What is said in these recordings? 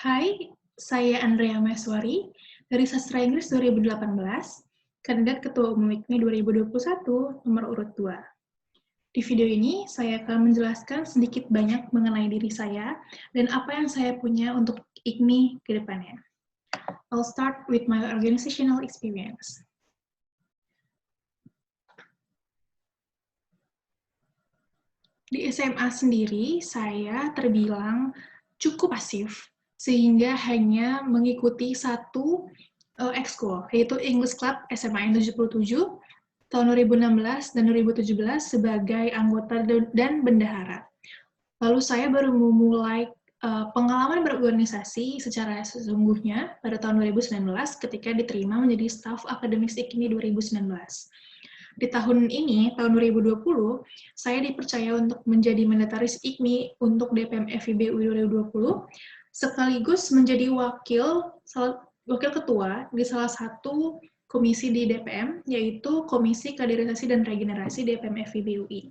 Hai, saya Andrea Meswari dari Sastra Inggris 2018, kandidat Ketua Umum IKMI 2021, nomor urut 2. Di video ini, saya akan menjelaskan sedikit banyak mengenai diri saya dan apa yang saya punya untuk IKMI ke depannya. I'll start with my organizational experience. Di SMA sendiri, saya terbilang cukup pasif, sehingga hanya mengikuti satu ekskul, yaitu English Club SMA N77 tahun 2016 dan 2017 sebagai anggota dan bendahara. Lalu saya baru memulai pengalaman berorganisasi secara sesungguhnya pada tahun 2019 ketika diterima menjadi staf akademik IKMI 2019. Di tahun ini, tahun 2020, saya dipercaya untuk menjadi mandataris IKMI untuk DPM FIB UI 2020, sekaligus menjadi wakil ketua di salah satu komisi di DPM, yaitu Komisi Kaderisasi dan Regenerasi DPM FIB UI.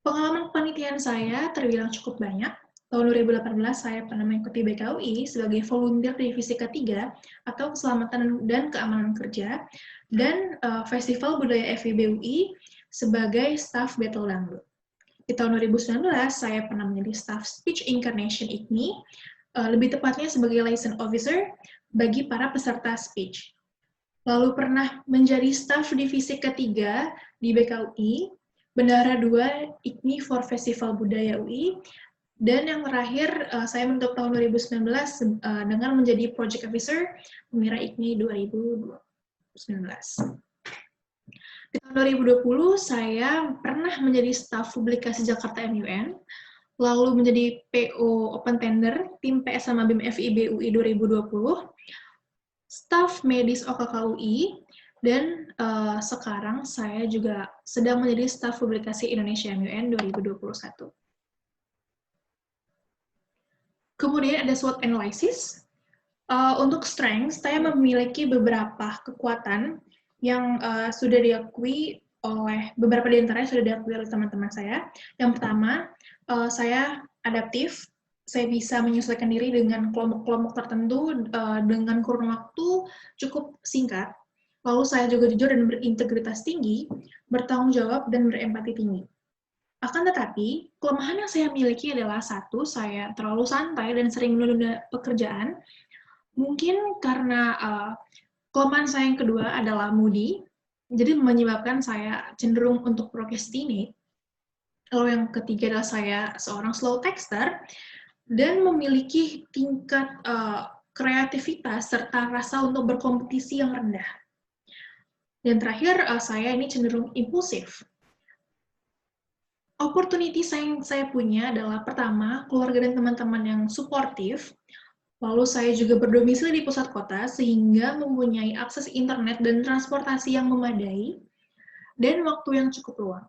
Pengalaman kepanitiaan saya terbilang cukup banyak. Tahun 2018 saya pernah mengikuti BKUI sebagai volunteer divisi ketiga atau keselamatan dan keamanan kerja, dan Festival Budaya FIB UI sebagai staf Battle Dangdut. Di tahun 2019 saya pernah menjadi staf Speech Incarnation IKMI, lebih tepatnya sebagai liaison officer bagi para peserta speech. Lalu pernah menjadi staf divisi ketiga di BKUI, Bendahara 2 IKMI for Festival Budaya UI, dan yang terakhir saya menutup tahun 2019 dengan menjadi Project Officer Pemira IKMI 2019. Di tahun 2020 saya pernah menjadi staf publikasi Jakarta MUN, lalu menjadi PO Open Tender tim PS sama BIM FIB UI 2020, staf medis OKKUI, dan sekarang saya juga sedang menjadi staf publikasi Indonesia MUN 2021. Kemudian ada SWOT analysis. Untuk strength, saya memiliki beberapa kekuatan yang sudah diakui oleh beberapa di antaranya sudah diakui oleh teman-teman saya. Yang pertama, saya adaptif. Saya bisa menyesuaikan diri dengan kelompok-kelompok tertentu dengan kurun waktu cukup singkat. Lalu saya juga jujur dan berintegritas tinggi, bertanggung jawab, dan berempati tinggi. Akan tetapi, kelemahan yang saya miliki adalah satu, saya terlalu santai dan sering menunda pekerjaan. Mungkin karena kelemahan saya yang kedua adalah moody, jadi menyebabkan saya cenderung untuk procrastinate. Lalu yang ketiga adalah saya seorang slow texter, dan memiliki tingkat kreativitas serta rasa untuk berkompetisi yang rendah. Dan terakhir, saya ini cenderung impulsif. Opportunity yang saya punya adalah pertama, keluarga dan teman-teman yang suportif, lalu saya juga berdomisili di pusat kota sehingga mempunyai akses internet dan transportasi yang memadai, dan waktu yang cukup luang.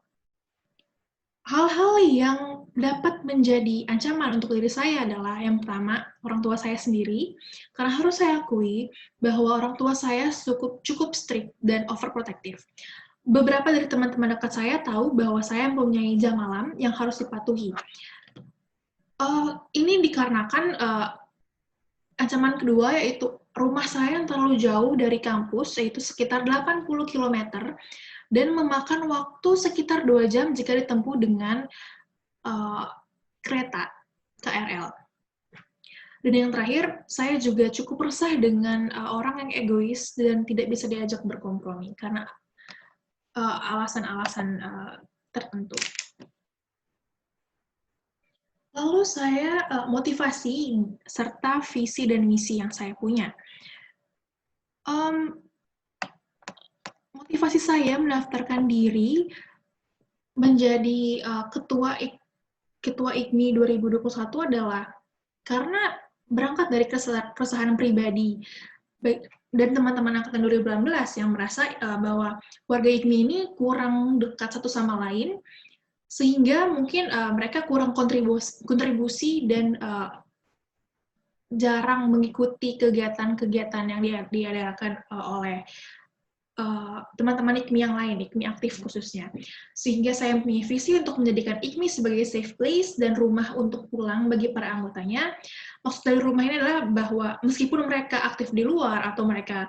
Hal-hal yang dapat menjadi ancaman untuk diri saya adalah yang pertama, orang tua saya sendiri, karena harus saya akui bahwa orang tua saya cukup strict dan overprotective. Beberapa dari teman-teman dekat saya tahu bahwa saya mempunyai jam malam yang harus dipatuhi. Ini dikarenakan ancaman kedua yaitu rumah saya yang terlalu jauh dari kampus, yaitu sekitar 80 km, dan memakan waktu sekitar 2 jam jika ditempuh dengan kereta KRL. Dan yang terakhir, saya juga cukup resah dengan orang yang egois dan tidak bisa diajak berkompromi karena alasan-alasan tertentu. Lalu saya motivasi serta visi dan misi yang saya punya. Motivasi saya mendaftarkan diri menjadi ketua IKMI 2021 adalah karena berangkat dari keresahan pribadi dan teman-teman angkatan 2018 yang merasa bahwa warga IKMI ini kurang dekat satu sama lain, sehingga mungkin mereka kurang kontribusi dan jarang mengikuti kegiatan-kegiatan yang diadakan oleh teman-teman IKMI yang lain, IKMI aktif khususnya. Sehingga saya punya visi untuk menjadikan IKMI sebagai safe place dan rumah untuk pulang bagi para anggotanya. Maksud dari rumah ini adalah bahwa meskipun mereka aktif di luar atau mereka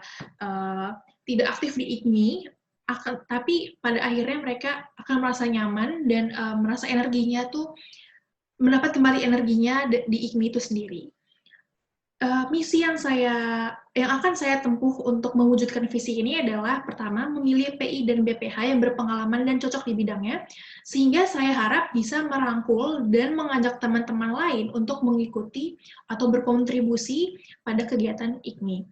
tidak aktif di IKMI, tapi pada akhirnya mereka akan merasa nyaman dan merasa energinya tuh mendapat kembali energinya di IKMI itu sendiri. Misi yang akan saya tempuh untuk mewujudkan visi ini adalah pertama memilih PI dan BPH yang berpengalaman dan cocok di bidangnya, sehingga saya harap bisa merangkul dan mengajak teman-teman lain untuk mengikuti atau berkontribusi pada kegiatan IKMI.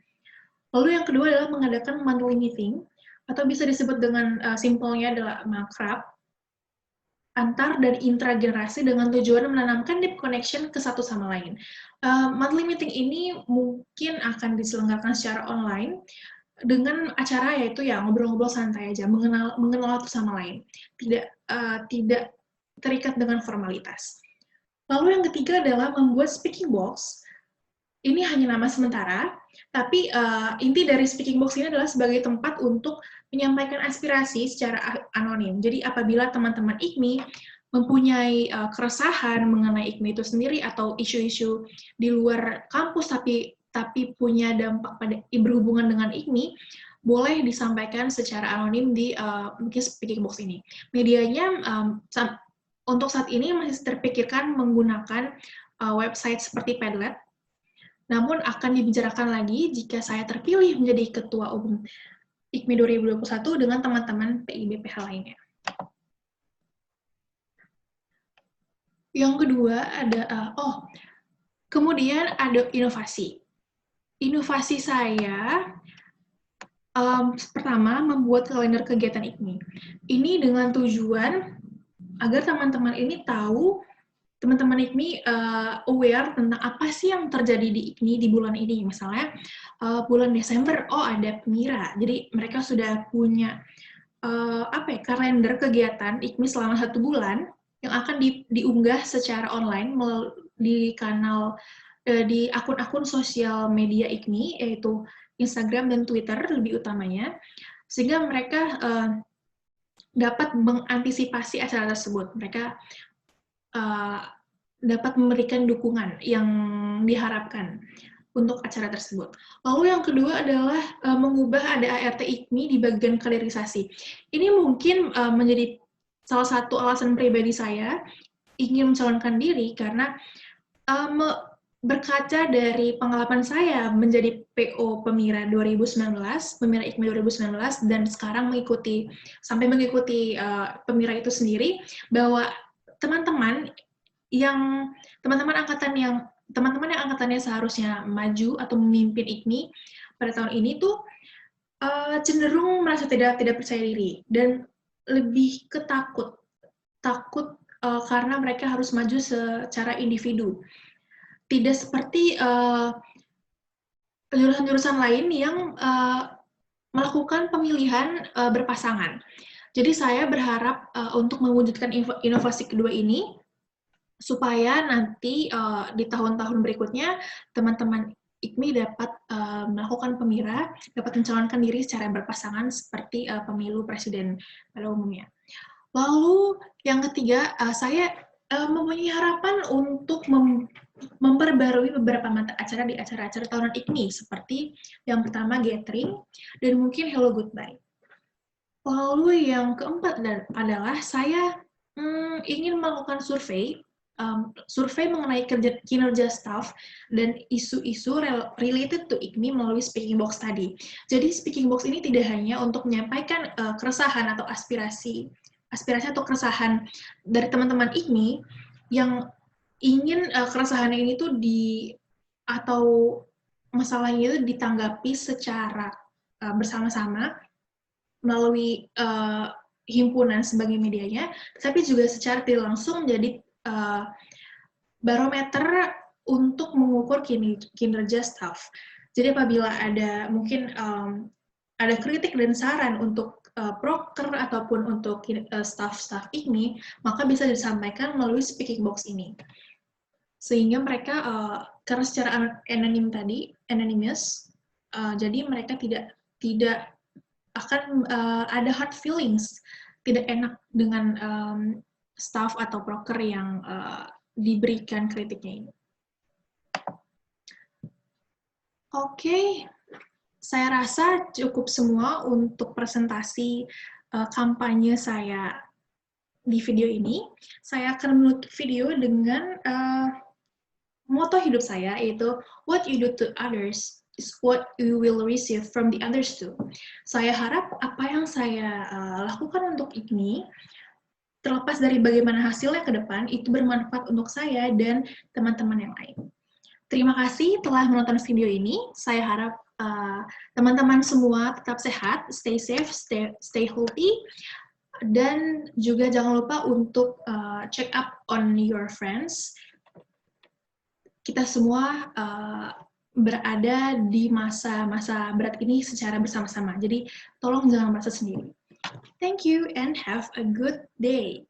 Lalu yang kedua adalah mengadakan monthly meeting, atau bisa disebut dengan simpelnya adalah makrab, antar dan intragenerasi dengan tujuan menanamkan deep connection ke satu sama lain. Monthly meeting ini mungkin akan diselenggarakan secara online dengan acara yaitu ya ngobrol-ngobrol santai aja, mengenal satu sama lain, tidak terikat dengan formalitas. Lalu yang ketiga adalah membuat speaking box. Ini hanya nama sementara, tapi inti dari speaking box ini adalah sebagai tempat untuk menyampaikan aspirasi secara anonim. Jadi apabila teman-teman IKMI mempunyai keresahan mengenai IKMI itu sendiri atau isu-isu di luar kampus tapi punya dampak pada berhubungan dengan IKMI, boleh disampaikan secara anonim di mungkin speaking box ini. Medianya untuk saat ini masih terpikirkan menggunakan website seperti Padlet, namun akan dibicarakan lagi jika saya terpilih menjadi Ketua Umum IKMI 2021 dengan teman-teman PI-BPH lainnya. Yang kedua kemudian ada inovasi. Inovasi saya pertama membuat kalender kegiatan IKMI. Ini dengan tujuan agar teman-teman ini tahu, teman-teman IKMI aware tentang apa sih yang terjadi di IKMI di bulan ini. Misalnya bulan Desember, ada Pemira. Jadi mereka sudah punya kalender kegiatan IKMI selama 1 bulan yang akan diunggah secara online di kanal di akun-akun sosial media IKMI, yaitu Instagram dan Twitter lebih utamanya, sehingga mereka dapat mengantisipasi acara tersebut. Mereka dapat memberikan dukungan yang diharapkan untuk acara tersebut. Lalu yang kedua adalah mengubah ADART IKMI di bagian kaderisasi. Ini mungkin menjadi salah satu alasan pribadi saya ingin mencalonkan diri karena berkaca dari pengalaman saya menjadi PO Pemira 2019, Pemira IKMI 2019, dan sekarang sampai mengikuti Pemira itu sendiri, bahwa teman-teman yang angkatannya seharusnya maju atau memimpin IKMI pada tahun ini tuh cenderung merasa tidak percaya diri dan lebih takut karena mereka harus maju secara individu. Tidak seperti jurusan-jurusan lain yang melakukan pemilihan berpasangan. Jadi saya berharap untuk mewujudkan inovasi kedua ini, supaya nanti di tahun-tahun berikutnya teman-teman IKMI dapat melakukan Pemira, dapat mencalonkan diri secara berpasangan seperti pemilu presiden pada umumnya. Lalu yang ketiga, saya mempunyai harapan untuk memperbarui beberapa mata acara di acara-acara tahunan IKMI, seperti yang pertama Gathering dan mungkin Hello Goodbye. Lalu yang keempat adalah saya ingin melakukan survei mengenai kinerja staff dan isu-isu related to IKMI melalui speaking box tadi. Jadi speaking box ini tidak hanya untuk menyampaikan keresahan atau aspirasi atau keresahan dari teman-teman IKMI yang ingin keresahan ini tuh atau masalahnya itu ditanggapi secara bersama-sama melalui himpunan sebagai medianya, tapi juga secara tidak langsung menjadi barometer untuk mengukur kinerja staff. Jadi apabila ada mungkin ada kritik dan saran untuk proker ataupun untuk staff IKMI, maka bisa disampaikan melalui speaking box ini. Sehingga mereka karena secara anonymous, jadi mereka tidak akan ada hard feelings, tidak enak dengan staff atau broker yang diberikan kritiknya ini. Oke, saya rasa cukup semua untuk presentasi kampanye saya di video ini. Saya akan menutup video dengan moto hidup saya, yaitu what you do to others is what you will receive from the others too. Saya harap apa yang saya lakukan untuk ini, terlepas dari bagaimana hasilnya ke depan, itu bermanfaat untuk saya dan teman-teman yang lain. Terima kasih telah menonton video ini. Saya harap teman-teman semua tetap sehat, stay safe, stay healthy, dan juga jangan lupa untuk check up on your friends. Kita semua berada di masa-masa berat ini secara bersama-sama. Jadi tolong jangan merasa sendiri. Thank you and have a good day.